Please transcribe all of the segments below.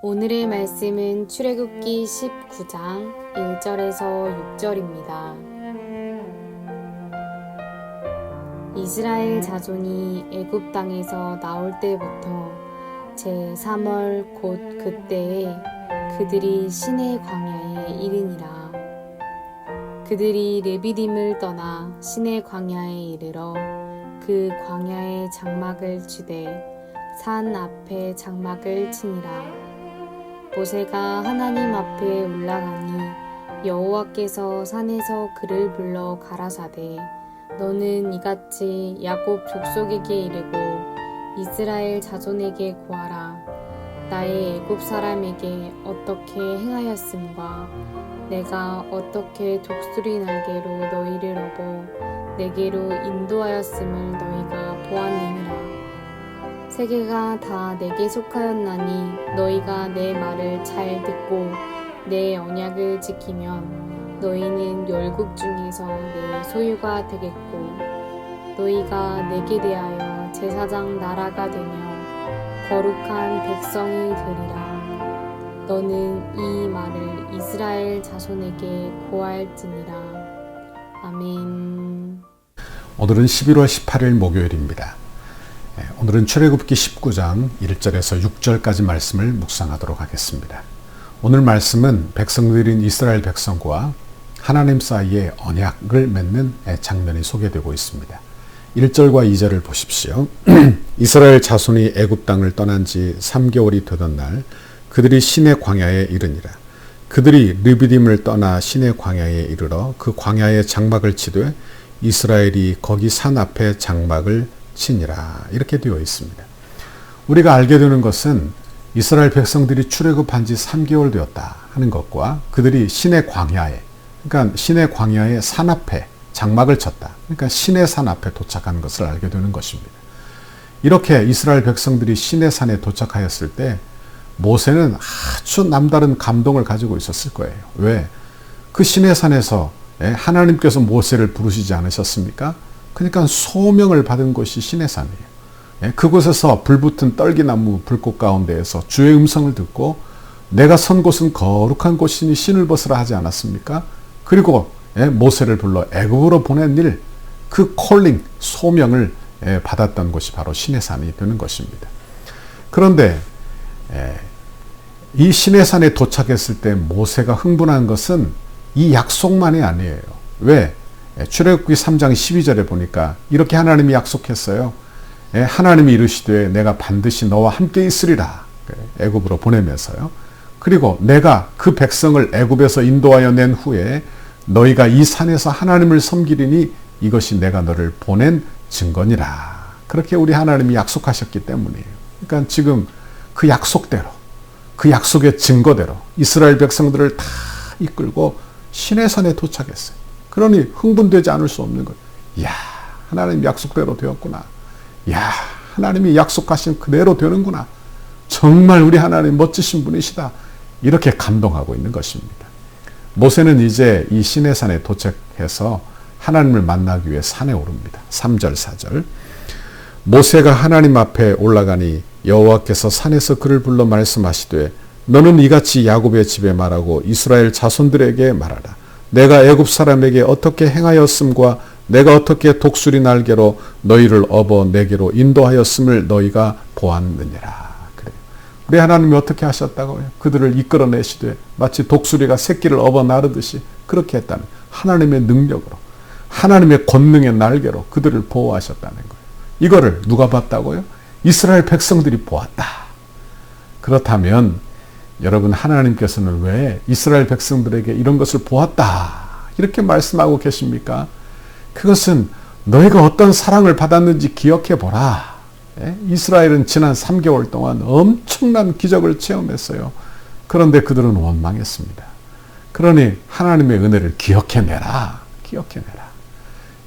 오늘의 말씀은 출애굽기 19장 1절에서 6절입니다. 이스라엘 자손이 애굽 땅에서 나올 때부터 제3월 곧 그때에 그들이 시내 광야에 이르니라. 그들이 르비딤을 떠나 시내 광야에 이르러 그 광야에 장막을 치되 산 앞에 장막을 치니라. 모세가 하나님 앞에 올라가니 여호와께서 산에서 그를 불러 가라사대 너는 이같이 야곱 족속에게 이르고 이스라엘 자손에게 고하라. 나의 애굽 사람에게 어떻게 행하였음과 내가 어떻게 독수리 날개로 너희를 업어 내게로 인도하였음을 너희가 보았느니라. 세계가 다 내게 속하였나니 너희가 내 말을 잘 듣고 내 언약을 지키면 너희는 열국 중에서 내 소유가 되겠고 너희가 내게 대하여 제사장 나라가 되며 거룩한 백성이 되리라. 너는 이 말을 이스라엘 자손에게 고할지니라. 아멘. 오늘은 11월 18일 목요일입니다. 오늘은 출애굽기 19장 1절에서 6절까지 말씀을 묵상하도록 하겠습니다. 오늘 말씀은 백성들인 이스라엘 백성과 하나님 사이에 언약을 맺는 장면이 소개되고 있습니다. 1절과 2절을 보십시오. 이스라엘 자손이 애굽 땅을 떠난 지 3개월이 되던 날 그들이 시내 광야에 이르니라. 그들이 르비딤을 떠나 시내 광야에 이르러 그 광야에 장막을 치되 이스라엘이 거기 산 앞에 장막을 치니라. 이렇게 되어 있습니다. 우리가 알게 되는 것은 이스라엘 백성들이 출애굽한 지 3개월 되었다 하는 것과 그들이 시내 광야에, 그러니까 시내 광야의 산 앞에 장막을 쳤다. 그러니까 시내 산 앞에 도착한 것을 알게 되는 것입니다. 이렇게 이스라엘 백성들이 시내 산에 도착하였을 때 모세는 아주 남다른 감동을 가지고 있었을 거예요. 왜? 그 시내 산에서 하나님께서 모세를 부르시지 않으셨습니까? 그러니까 소명을 받은 곳이 시내산이에요. 그곳에서 불붙은 떨기나무 불꽃 가운데에서 주의 음성을 듣고 내가 선 곳은 거룩한 곳이니 신을 벗으라 하지 않았습니까? 그리고 모세를 불러 애굽으로 보낸 일, 그 콜링, 소명을 받았던 곳이 바로 시내산이 되는 것입니다. 그런데 이 시내산에 도착했을 때 모세가 흥분한 것은 이 약속만이 아니에요. 왜? 출애굽기 3장 12절에 보니까 이렇게 하나님이 약속했어요. 하나님이 이르시되 내가 반드시 너와 함께 있으리라. 애굽으로 보내면서요. 그리고 내가 그 백성을 애굽에서 인도하여 낸 후에 너희가 이 산에서 하나님을 섬기리니 이것이 내가 너를 보낸 증거니라. 그렇게 우리 하나님이 약속하셨기 때문이에요. 그러니까 지금 그 약속대로, 그 약속의 증거대로 이스라엘 백성들을 다 이끌고 시내산에 도착했어요. 그러니 흥분되지 않을 수 없는 거예요. 이야, 하나님 약속대로 되었구나. 이야, 하나님이 약속하신 그대로 되는구나. 정말 우리 하나님 멋지신 분이시다. 이렇게 감동하고 있는 것입니다. 모세는 이제 이 시내산에 도착해서 하나님을 만나기 위해 산에 오릅니다. 3절, 4절. 모세가 하나님 앞에 올라가니 여호와께서 산에서 그를 불러 말씀하시되 너는 이같이 야곱의 집에 말하고 이스라엘 자손들에게 말하라. 내가 애굽 사람에게 어떻게 행하였음과 내가 어떻게 독수리 날개로 너희를 업어 내게로 인도하였음을 너희가 보았느니라. 그래요. 우리 하나님이 어떻게 하셨다고요? 그들을 이끌어내시되 마치 독수리가 새끼를 업어 나르듯이 그렇게 했다는 하나님의 능력으로, 하나님의 권능의 날개로 그들을 보호하셨다는 거예요. 이거를 누가 봤다고요? 이스라엘 백성들이 보았다. 그렇다면 여러분, 하나님께서는 왜 이스라엘 백성들에게 이런 것을 보았다 이렇게 말씀하고 계십니까? 그것은 너희가 어떤 사랑을 받았는지 기억해 보라. 이스라엘은 지난 3개월 동안 엄청난 기적을 체험했어요. 그런데 그들은 원망했습니다. 그러니 하나님의 은혜를 기억해내라. 기억해내라.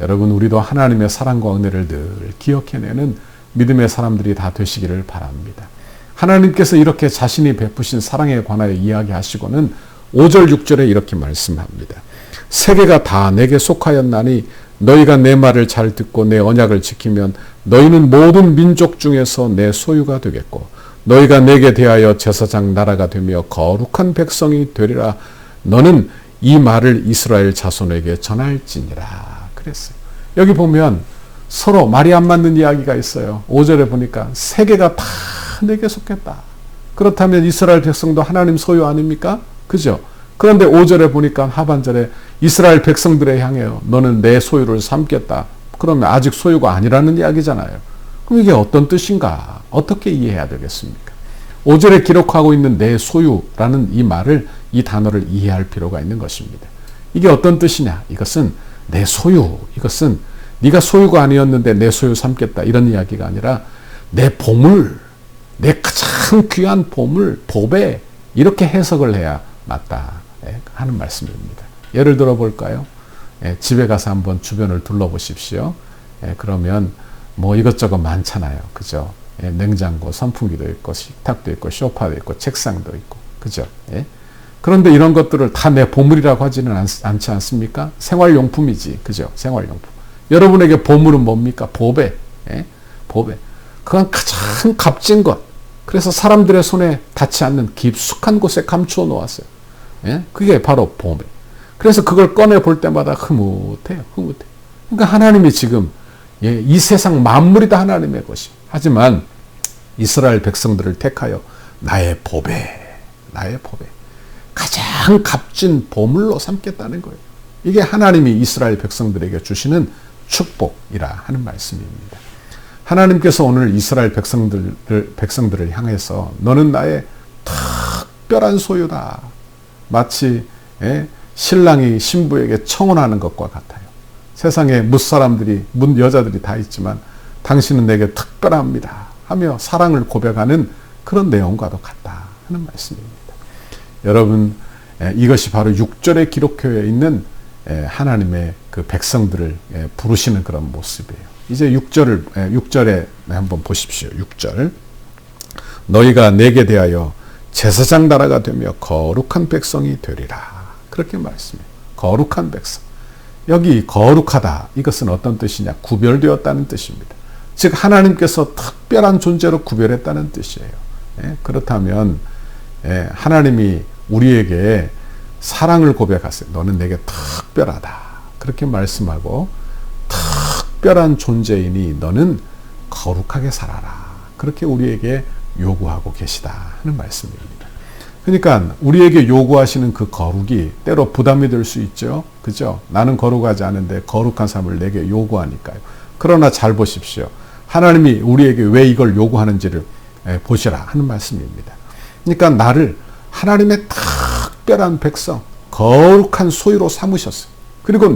여러분, 우리도 하나님의 사랑과 은혜를 늘 기억해내는 믿음의 사람들이 다 되시기를 바랍니다. 하나님께서 이렇게 자신이 베푸신 사랑에 관하여 이야기하시고는 5절 6절에 이렇게 말씀합니다. 세계가 다 내게 속하였나니 너희가 내 말을 잘 듣고 내 언약을 지키면 너희는 모든 민족 중에서 내 소유가 되겠고 너희가 내게 대하여 제사장 나라가 되며 거룩한 백성이 되리라. 너는 이 말을 이스라엘 자손에게 전할지니라. 그랬어요. 여기 보면 서로 말이 안 맞는 이야기가 있어요. 5절에 보니까 세계가 다 내게 속했다. 그렇다면 이스라엘 백성도 하나님 소유 아닙니까? 그죠? 그런데 5절에 보니까 하반절에 이스라엘 백성들에 향해요. 너는 내 소유를 삼겠다. 그러면 아직 소유가 아니라는 이야기잖아요. 그럼 이게 어떤 뜻인가? 어떻게 이해해야 되겠습니까? 5절에 기록하고 있는 내 소유라는 이 말을, 이 단어를 이해할 필요가 있는 것입니다. 이게 어떤 뜻이냐? 이것은 내 소유, 이것은 네가 소유가 아니었는데 내 소유 삼겠다, 이런 이야기가 아니라 내 보물, 내 가장 귀한 보물, 보배, 이렇게 해석을 해야 맞다 하는 말씀입니다. 예를 들어 볼까요? 집에 가서 한번 주변을 둘러보십시오. 그러면 뭐 이것저것 많잖아요. 그죠? 냉장고, 선풍기도 있고, 식탁도 있고, 소파도 있고, 책상도 있고, 그죠? 그런데 이런 것들을 다 내 보물이라고 하지는 않지 않습니까? 생활용품이지, 그죠? 생활용품. 여러분에게 보물은 뭡니까? 보배. 보배. 그건 가장 값진 것. 그래서 사람들의 손에 닿지 않는 깊숙한 곳에 감추어 놓았어요. 그게 바로 보배. 그래서 그걸 꺼내 볼 때마다 흐뭇해요. 흐뭇해. 그러니까 하나님이 지금 이 세상 만물이 다 하나님의 것이. 하지만 이스라엘 백성들을 택하여 나의 보배, 나의 보배, 가장 값진 보물로 삼겠다는 거예요. 이게 하나님이 이스라엘 백성들에게 주시는 축복이라 하는 말씀입니다. 하나님께서 오늘 이스라엘 백성들을 향해서 너는 나의 특별한 소유다. 마치 신랑이 신부에게 청혼하는 것과 같아요. 세상에 뭇사람들이, 여자들이 다 있지만 당신은 내게 특별합니다 하며 사랑을 고백하는 그런 내용과도 같다 하는 말씀입니다. 여러분, 이것이 바로 6절에 기록되어 있는 하나님의 그 백성들을 부르시는 그런 모습이에요. 이제 6절에 한번 보십시오. 6절. 너희가 내게 대하여 제사장 나라가 되며 거룩한 백성이 되리라. 그렇게 말씀해요. 거룩한 백성. 여기 거룩하다. 이것은 어떤 뜻이냐? 구별되었다는 뜻입니다. 즉 하나님께서 특별한 존재로 구별했다는 뜻이에요. 그렇다면 하나님이 우리에게 사랑을 고백하세요. 너는 내게 특별하다. 그렇게 말씀하고 특별한 존재이니 너는 거룩하게 살아라. 그렇게 우리에게 요구하고 계시다 하는 말씀입니다. 그러니까 우리에게 요구하시는 그 거룩이 때로 부담이 될 수 있죠. 그죠? 나는 거룩하지 않은데 거룩한 삶을 내게 요구하니까요. 그러나 잘 보십시오. 하나님이 우리에게 왜 이걸 요구하는지를 보시라 하는 말씀입니다. 그러니까 나를 하나님의 특별한 백성, 거룩한 소유로 삼으셨어요. 그리고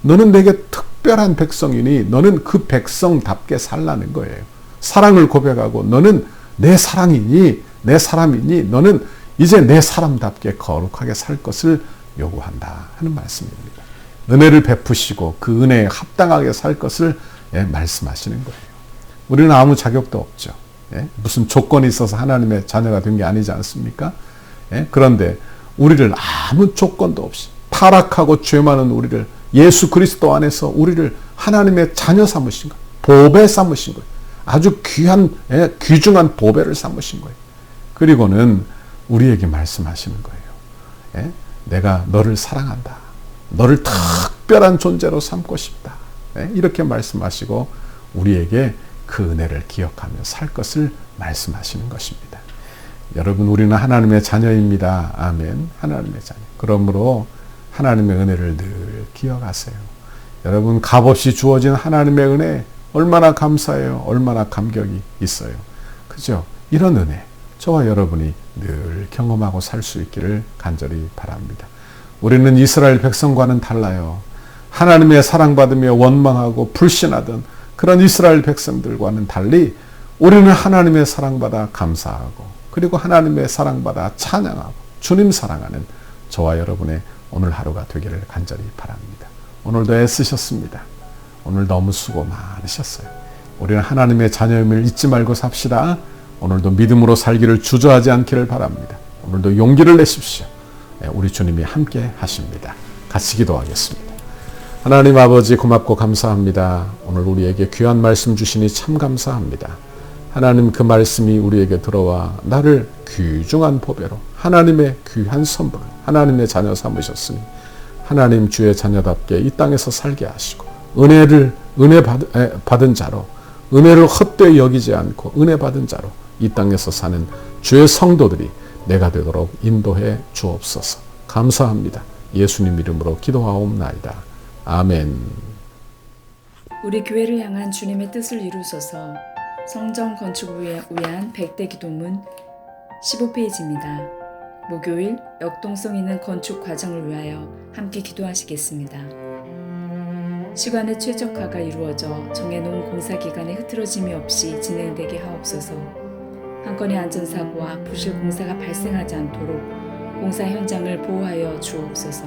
너는 내게 특별한 백성이니 너는 그 백성답게 살라는 거예요. 사랑을 고백하고 너는 내 사랑이니, 내 사람이니 너는 이제 내 사람답게 거룩하게 살 것을 요구한다 하는 말씀입니다. 은혜를 베푸시고 그 은혜에 합당하게 살 것을 말씀하시는 거예요. 우리는 아무 자격도 없죠. 무슨 조건이 있어서 하나님의 자녀가 된 게 아니지 않습니까? 그런데 우리를 아무 조건도 없이 타락하고 죄 많은 우리를 예수 그리스도 안에서 우리를 하나님의 자녀 삼으신 거예요. 보배 삼으신 거예요. 아주 귀중한 보배를 삼으신 거예요. 그리고는 우리에게 말씀하시는 거예요. 내가 너를 사랑한다. 너를 특별한 존재로 삼고 싶다. 이렇게 말씀하시고 우리에게 그 은혜를 기억하며 살 것을 말씀하시는 것입니다. 여러분, 우리는 하나님의 자녀입니다. 아멘. 하나님의 자녀. 그러므로 하나님의 은혜를 늘 기억하세요. 여러분, 값없이 주어진 하나님의 은혜 얼마나 감사해요. 얼마나 감격이 있어요. 그죠? 이런 은혜 저와 여러분이 늘 경험하고 살 수 있기를 간절히 바랍니다. 우리는 이스라엘 백성과는 달라요. 하나님의 사랑받으며 원망하고 불신하던 그런 이스라엘 백성들과는 달리 우리는 하나님의 사랑받아 감사하고 그리고 하나님의 사랑받아 찬양하고 주님 사랑하는 저와 여러분의 오늘 하루가 되기를 간절히 바랍니다. 오늘도 애쓰셨습니다. 오늘 너무 수고 많으셨어요. 우리는 하나님의 자녀임을 잊지 말고 삽시다. 오늘도 믿음으로 살기를 주저하지 않기를 바랍니다. 오늘도 용기를 내십시오. 우리 주님이 함께 하십니다. 같이 기도하겠습니다. 하나님 아버지 고맙고 감사합니다. 오늘 우리에게 귀한 말씀 주시니 참 감사합니다. 하나님 그 말씀이 우리에게 들어와 나를 귀중한 보배로 하나님의 귀한 선물, 하나님의 자녀 삼으셨으니 하나님 주의 자녀답게 이 땅에서 살게 하시고 은혜 받은 자로, 은혜를 헛되이 여기지 않고 은혜 받은 자로 이 땅에서 사는 주의 성도들이 내가 되도록 인도해 주옵소서. 감사합니다. 예수님 이름으로 기도하옵나이다. 아멘. 우리 교회를 향한 주님의 뜻을 이루소서. 성전 건축을 위한 100대 기도문 15페이지입니다. 목요일 역동성 있는 건축 과정을 위하여 함께 기도하시겠습니다. 시간의 최적화가 이루어져 정해놓은 공사 기간에 흐트러짐이 없이 진행되게 하옵소서. 한 건의 안전사고와 부실 공사가 발생하지 않도록 공사 현장을 보호하여 주옵소서.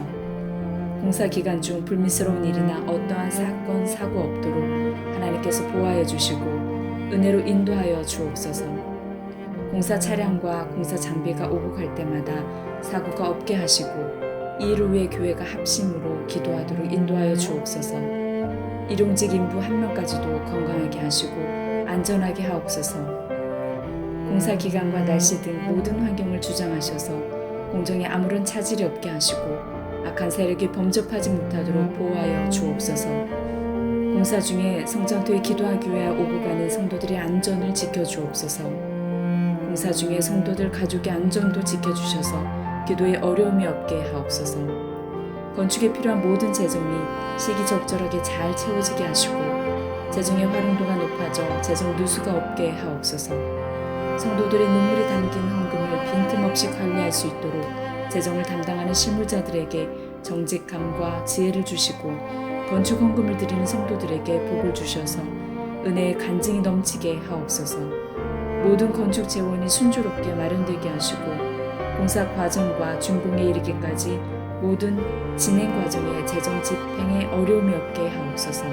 공사 기간 중 불미스러운 일이나 어떠한 사건, 사고 없도록 하나님께서 보호하여 주시고 은혜로 인도하여 주옵소서. 공사 차량과 공사 장비가 오고 갈 때마다 사고가 없게 하시고 이 일을 위해 교회가 합심으로 기도하도록 인도하여 주옵소서. 일용직 인부 한 명까지도 건강하게 하시고 안전하게 하옵소서. 공사 기간과 날씨 등 모든 환경을 주장하셔서 공정에 아무런 차질이 없게 하시고 악한 세력이 범접하지 못하도록 보호하여 주옵소서. 공사 중에 성전토에 기도하기 위해 오고 가는 성도들의 안전을 지켜주옵소서. 공사 중에 성도들 가족의 안전도 지켜주셔서 기도에 어려움이 없게 하옵소서. 건축에 필요한 모든 재정이 시기적절하게 잘 채워지게 하시고 재정의 활용도가 높아져 재정 누수가 없게 하옵소서. 성도들의 눈물이 담긴 헌금을 빈틈없이 관리할 수 있도록 재정을 담당하는 실무자들에게 정직함과 지혜를 주시고 건축 헌금을 드리는 성도들에게 복을 주셔서 은혜의 간증이 넘치게 하옵소서. 모든 건축 재원이 순조롭게 마련되게 하시고 공사 과정과 준공에 이르기까지 모든 진행 과정에 재정 집행에 어려움이 없게 하옵소서.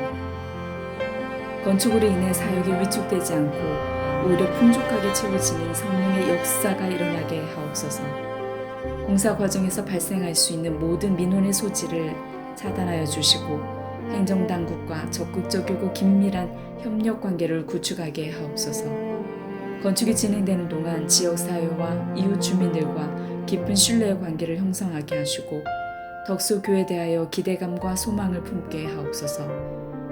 건축으로 인해 사역이 위축되지 않고 오히려 풍족하게 채워지는 성령의 역사가 일어나게 하옵소서. 공사 과정에서 발생할 수 있는 모든 민원의 소지를 차단하여 주시고 행정당국과 적극적이고 긴밀한 협력 관계를 구축하게 하옵소서. 건축이 진행되는 동안 지역사회와 이웃 주민들과 깊은 신뢰의 관계를 형성하게 하시고 덕소교회에 대하여 기대감과 소망을 품게 하옵소서.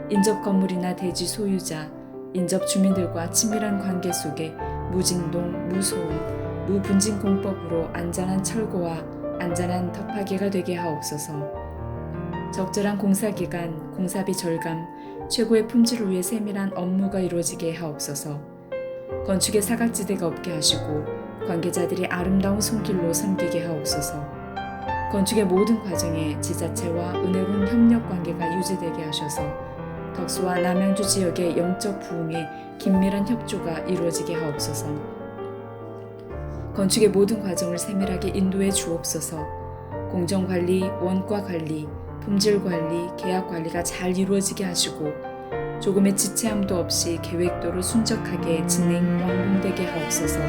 인접 건물이나 대지 소유자, 인접 주민들과 친밀한 관계 속에 무진동, 무소음, 무분진 공법으로 안전한 철거와 안전한 덮하기가 되게 하옵소서. 적절한 공사기간, 공사비 절감, 최고의 품질을 위해 세밀한 업무가 이루어지게 하옵소서. 건축에 사각지대가 없게 하시고 관계자들이 아름다운 손길로 섬기게 하옵소서. 건축의 모든 과정에 지자체와 은혜로운 협력 관계가 유지되게 하셔서 덕소와 남양주 지역의 영적 부흥에 긴밀한 협조가 이루어지게 하옵소서. 건축의 모든 과정을 세밀하게 인도해 주옵소서. 공정관리, 원가관리, 품질관리, 계약관리가 잘 이루어지게 하시고 조금의 지체함도 없이 계획도로 순적하게 진행, 완공되게 하옵소서.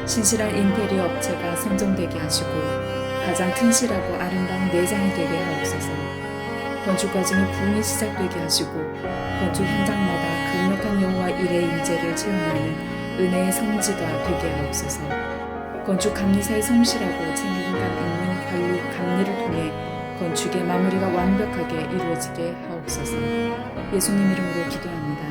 신실한 인테리어 업체가 선정되게 하시고 가장 튼실하고 아름다운 내장이 되게 하옵소서. 건축 과정의 부흥이 시작되게 하시고 건축 현장마다 강력한 여호와 일의 임재를 체험하는 은혜의 성지가 되게 하옵소서. 건축 감리사의 성실하고 책임감 있는 관리 감리를 통해 건축의 마무리가 완벽하게 이루어지게 하옵소서. 예수님 이름으로 기도합니다.